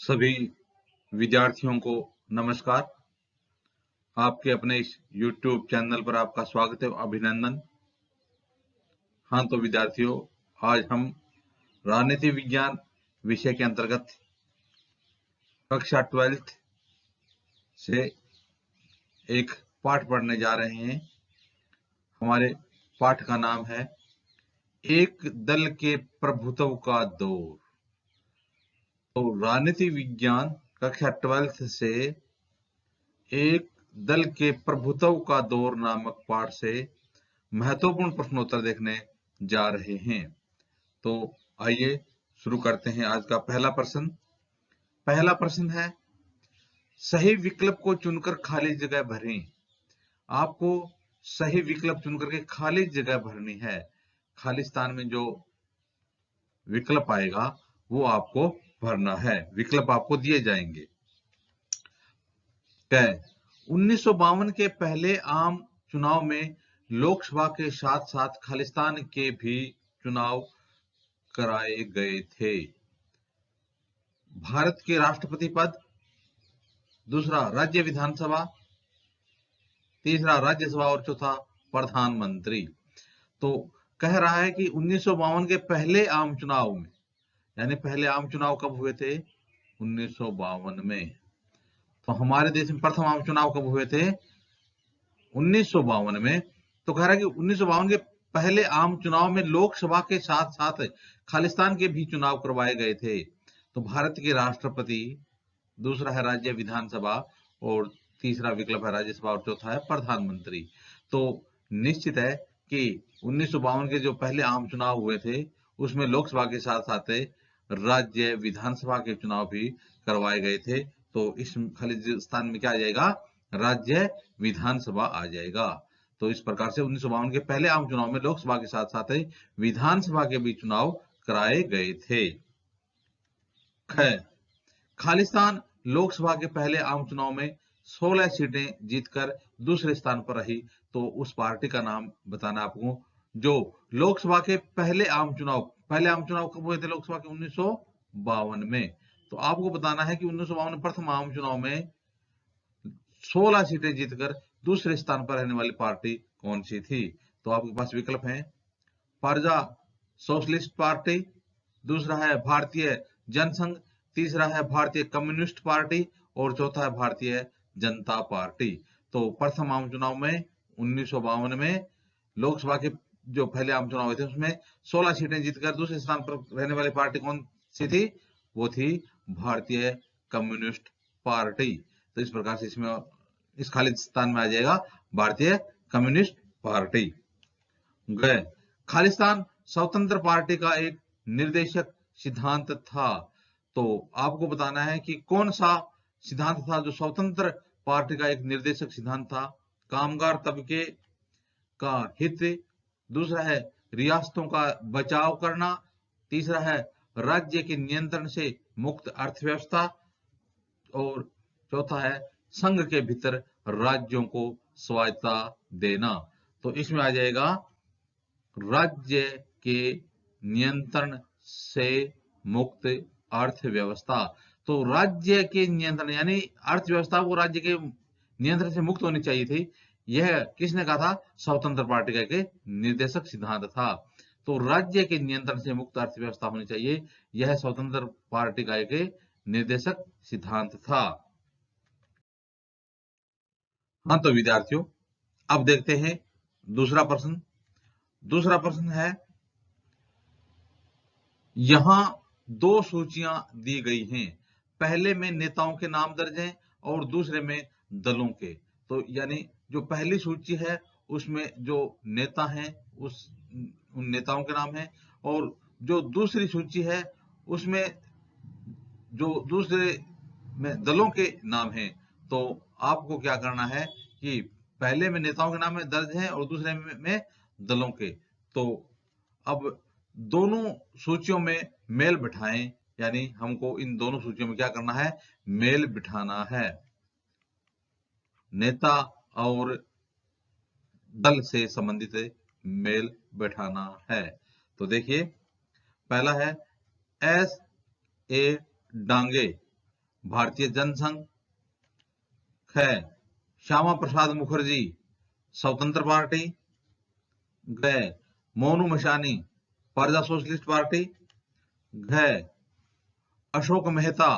सभी विद्यार्थियों को नमस्कार। आपके अपने इस YouTube चैनल पर आपका स्वागत है, अभिनंदन। हाँ तो विद्यार्थियों, आज हम राजनीति विज्ञान विषय के अंतर्गत कक्षा 12th से एक पाठ पढ़ने जा रहे हैं। हमारे पाठ का नाम है एक दल के प्रभुत्व का दौर। तो राजनीति विज्ञान कक्षा 12th से एक दल के प्रभुत्व का दौर नामक पाठ से महत्वपूर्ण प्रश्नोत्तर देखने जा रहे हैं। तो आइए शुरू करते हैं आज का पहला प्रश्न। पहला प्रश्न है, सही विकल्प को चुनकर खाली जगह भरें। आपको सही विकल्प चुनकर के खाली जगह भरनी है। खाली स्थान में जो विकल्प आएगा वो आपको भरना है। विकल्प आपको दिए जाएंगे। 1952 के पहले आम चुनाव में लोकसभा के साथ साथ खालिस्तान के भी चुनाव कराए गए थे। भारत के राष्ट्रपति पद, दूसरा राज्य विधानसभा, तीसरा राज्यसभा और चौथा प्रधानमंत्री। तो कह रहा है कि 1952 के पहले आम चुनाव में, यानी पहले आम चुनाव कब हुए थे? 1952 में। तो हमारे देश में प्रथम आम चुनाव कब हुए थे? 1952 में। तो कह रहा है कि 1952 के पहले आम चुनाव में लोकसभा के साथ साथ खालिस्तान के भी चुनाव करवाए गए थे। तो भारत के राष्ट्रपति, दूसरा है राज्य विधानसभा और तीसरा विकल्प है राज्यसभा और चौथा है प्रधानमंत्री। तो निश्चित है कि 1952 के जो पहले आम चुनाव हुए थे उसमें लोकसभा के साथ साथ राज्य विधानसभा के चुनाव भी करवाए गए थे। तो इस खाली स्थान में क्या आ जाएगा? राज्य विधानसभा आ जाएगा। तो इस प्रकार से 1952 के पहले आम चुनाव में लोकसभा के साथ साथ विधानसभा के भी चुनाव कराए गए थे। खालिस्तान लोकसभा के पहले आम चुनाव में 16 सीटें जीतकर दूसरे स्थान पर रही। तो उस पार्टी का नाम बताना आपको जो लोकसभा के पहले आम चुनाव कब हुए थे? लोकसभा के 1952 में। तो आपको बताना है कि 1952 प्रथम आम चुनाव में 16 सीटें जीतकर दूसरे स्थान पर रहने वाली पार्टी कौन सी थी? तो आपके पास विकल्प हैं, प्रजा सोशलिस्ट पार्टी, दूसरा है भारतीय जनसंघ, तीसरा है भारतीय कम्युनिस्ट पार्टी और चौथा है भारतीय जनता पार्टी। तो प्रथम आम चुनाव में 1952 में लोकसभा के जो पहले आम चुनाव हुए थे उसमें 16 सीटें जीतकर दूसरे स्थान पर रहने वाली पार्टी कौन सी थी? वो थी भारतीय कम्युनिस्ट पार्टी। तो इस प्रकार से इसमें इस खाली स्थान में आ जाएगा भारतीय कम्युनिस्ट पार्टी। गए खालिस्तान स्वतंत्र पार्टी का एक निर्देशक सिद्धांत था। तो आपको बताना है कि कौन सा सिद्धांत था जो स्वतंत्र पार्टी का एक निर्देशक सिद्धांत था। कामगार तबके का हित, दूसरा है रियासतों का बचाव करना, तीसरा है राज्य के नियंत्रण से मुक्त अर्थव्यवस्था और चौथा है संघ के भीतर राज्यों को स्वायत्तता देना। तो इसमें आ जाएगा राज्य के नियंत्रण से मुक्त अर्थव्यवस्था। तो राज्य के नियंत्रण यानी अर्थव्यवस्था वो राज्य के नियंत्रण से मुक्त होनी चाहिए थी। यह किसने कहा था? स्वतंत्र पार्टी का एक निर्देशक सिद्धांत था। तो राज्य के नियंत्रण से मुक्त अर्थव्यवस्था होनी चाहिए, यह स्वतंत्र पार्टी का एक निर्देशक सिद्धांत था। हाँ तो विद्यार्थियों, अब देखते हैं दूसरा प्रश्न। दूसरा प्रश्न है, यहां दो सूचियां दी गई हैं। पहले में नेताओं के नाम दर्ज हैं और दूसरे में दलों के। तो यानी जो पहली सूची है उसमें जो नेता हैं उन नेताओं के नाम हैं, और जो दूसरी सूची है उसमें जो दूसरे में दलों के नाम हैं। तो आपको क्या करना है कि पहले में नेताओं के नाम में दर्ज हैं और दूसरे में दलों के। तो अब दोनों सूचियों में मेल बिठाएं, यानी हमको इन दोनों सूचियों में क्या करना है? मेल बिठाना है। नेता और दल से संबंधित मेल बैठाना है। तो देखिए, पहला है एस ए डांगे भारतीय जनसंघ। ख श्यामा प्रसाद मुखर्जी स्वतंत्र पार्टी। ग मोनू मशानी प्रजा सोशलिस्ट पार्टी। घ अशोक मेहता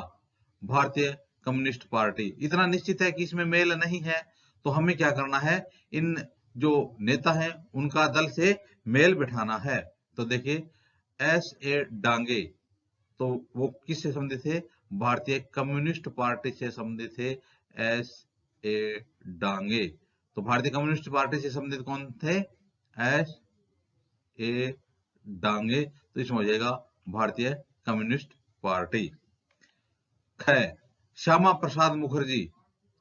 भारतीय कम्युनिस्ट पार्टी। इतना निश्चित है कि इसमें मेल नहीं है, तो हमें क्या करना है, इन जो नेता हैं उनका दल से मेल बिठाना है। तो देखिए एस ए डांगे, तो वो किससे संबंधित थे, भारतीय कम्युनिस्ट पार्टी से संबंधित थे एस ए डांगे। तो भारतीय कम्युनिस्ट पार्टी से संबंधित कौन थे, एस ए डांगे। तो इसमें हो जाएगा भारतीय कम्युनिस्ट पार्टी। ख श्यामा प्रसाद मुखर्जी,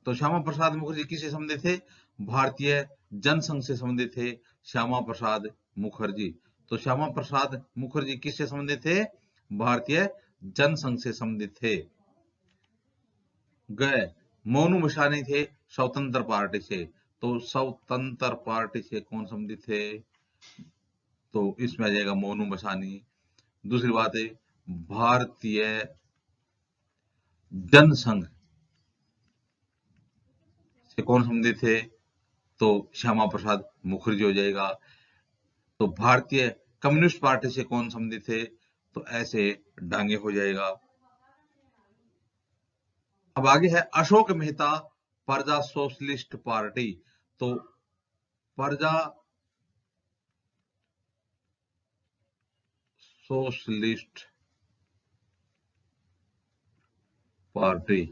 तो श्यामा प्रसाद मुखर्जी किससे संबंधित थे, भारतीय जनसंघ से संबंधित थे श्यामा प्रसाद मुखर्जी। तो श्यामा प्रसाद मुखर्जी किससे संबंधित थे, भारतीय जनसंघ से संबंधित थे। ग मोनू मशानी थे स्वतंत्र पार्टी से। तो स्वतंत्र पार्टी से कौन संबंधित थे, तो इसमें आ जाएगा मोनू मशानी। दूसरी बात है भारतीय जनसंघ से कौन संबंधित थे, तो श्यामा प्रसाद मुखर्जी हो जाएगा। तो भारतीय कम्युनिस्ट पार्टी से कौन संबंधित थे, तो ऐसे डांगे हो जाएगा। अब आगे है अशोक मेहता प्रजा सोशलिस्ट पार्टी। तो प्रजा सोशलिस्ट पार्टी,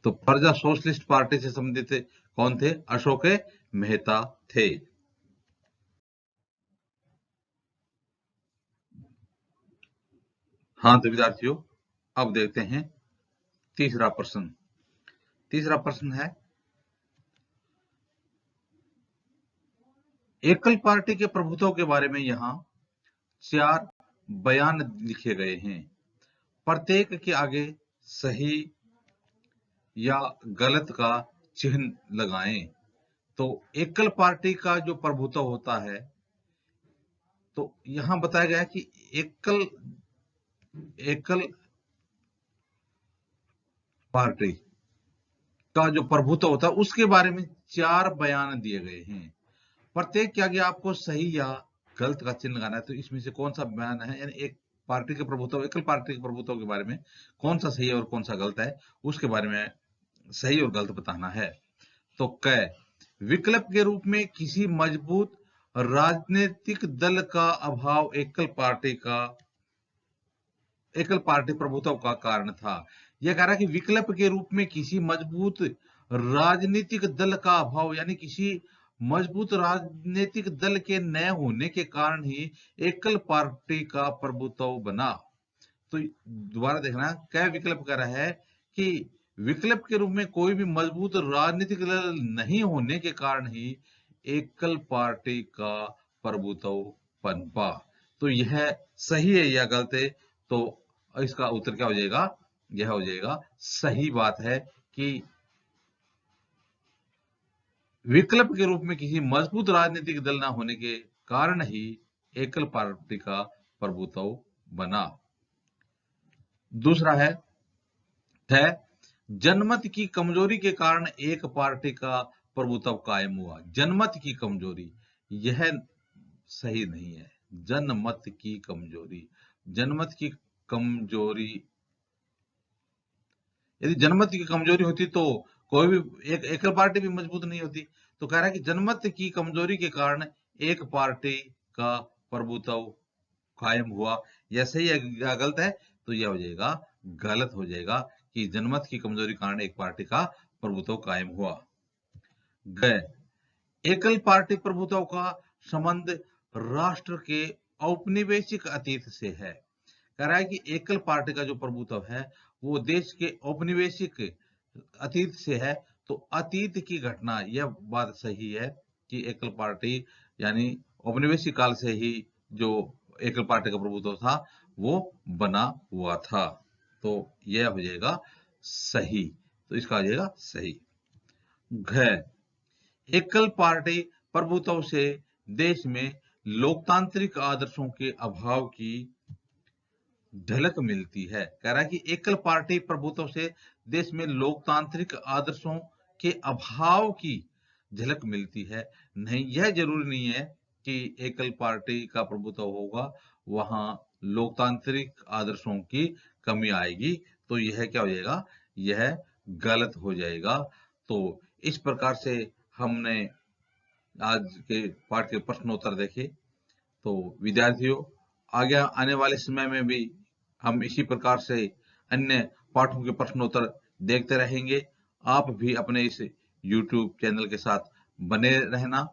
तो प्रजा सोशलिस्ट पार्टी से संबंधित कौन थे, अशोक मेहता थे। हाँ तो विद्यार्थियों, अब देखते हैं तीसरा प्रश्न। तीसरा प्रश्न है एकल पार्टी के प्रभुत्व के बारे में यहाँ 4 बयान लिखे गए हैं। प्रत्येक के आगे सही या गलत का चिन्ह लगाएं। तो एकल पार्टी का जो प्रभुत्व होता है, तो यहां बताया गया है कि एकल पार्टी का जो प्रभुत्व होता है उसके बारे में 4 बयान दिए गए हैं। प्रत्येक के आगे आपको सही या गलत का चिन्ह लगाना है। तो इसमें से कौन सा बयान है, यानी एक पार्टी के प्रभुत्व, एकल पार्टी के प्रभुत्व के बारे में कौन सा सही है और कौन सा गलत है, उसके बारे में सही और गलत बताना है। तो क विकल्प के रूप में किसी मजबूत राजनीतिक दल का अभाव एकल पार्टी प्रभुत्व का कारण था। यह कह रहा है कि विकल्प के रूप में किसी मजबूत राजनीतिक दल का अभाव, यानी किसी मजबूत राजनीतिक दल के न होने के कारण ही एकल पार्टी का प्रभुत्व बना। तो दोबारा देखना, क्या विकल्प कह रहा है कि विकल्प के रूप में कोई भी मजबूत राजनीतिक दल नहीं होने के कारण ही एकल पार्टी का प्रभुत्व पनपा। तो यह सही है या गलत है, तो इसका उत्तर क्या हो जाएगा, यह हो जाएगा सही बात है कि विकल्प के रूप में किसी मजबूत राजनीतिक दल न होने के कारण ही एकल पार्टी का प्रभुत्व बना। दूसरा है जनमत की कमजोरी के कारण एक पार्टी का प्रभुत्व कायम हुआ। जनमत की कमजोरी, यह सही नहीं है। जनमत की कमजोरी, जनमत की कमजोरी, यदि जनमत की कमजोरी होती तो कोई भी एक एकल पार्टी भी मजबूत नहीं होती। तो कह रहा है कि जनमत की कमजोरी के कारण एक पार्टी का प्रभुत्व कायम हुआ। यह सही है या गलत है, तो यह हो जाएगा गलत हो जाएगा कि जनमत की कमजोरी के कारण एक पार्टी का प्रभुत्व कायम हुआ। ग एकल पार्टी प्रभुत्व का संबंध राष्ट्र के औपनिवेशिक अतीत से है। कह रहा है कि एकल पार्टी का जो प्रभुत्व है वो देश के औपनिवेशिक अतीत से है। तो अतीत की घटना, यह बात सही है कि एकल पार्टी यानी औपनिवेशिक काल से ही जो एकल पार्टी का प्रभुत्व था वो बना हुआ था। तो यह हो जाएगा सही, तो इसका आ जाएगा सही। घ एकल पार्टी प्रभुत्व से देश में लोकतांत्रिक आदर्शों के अभाव की झलक मिलती है। कह रहा है कि एकल पार्टी प्रभुत्व से देश में लोकतांत्रिक आदर्शों के अभाव की झलक मिलती है। नहीं, यह ज़रूरी नहीं है कि एकल पार्टी का प्रभुत्व होगा, वहाँ लोकतांत्रिक आदर्शों की कमी आएगी, तो यह क्या हो जाएगा? यह गलत हो जाएगा। तो इस प्रकार से हमने आज के पाठ के प्रश्नोत्तर देखे। तो विद्यार्थियों, आगे आने वाले समय में भी हम इसी प्रकार से अन्य पाठों के प्रश्नोत्तर देखते रहेंगे। आप भी अपने इस YouTube चैनल के साथ बने रहना।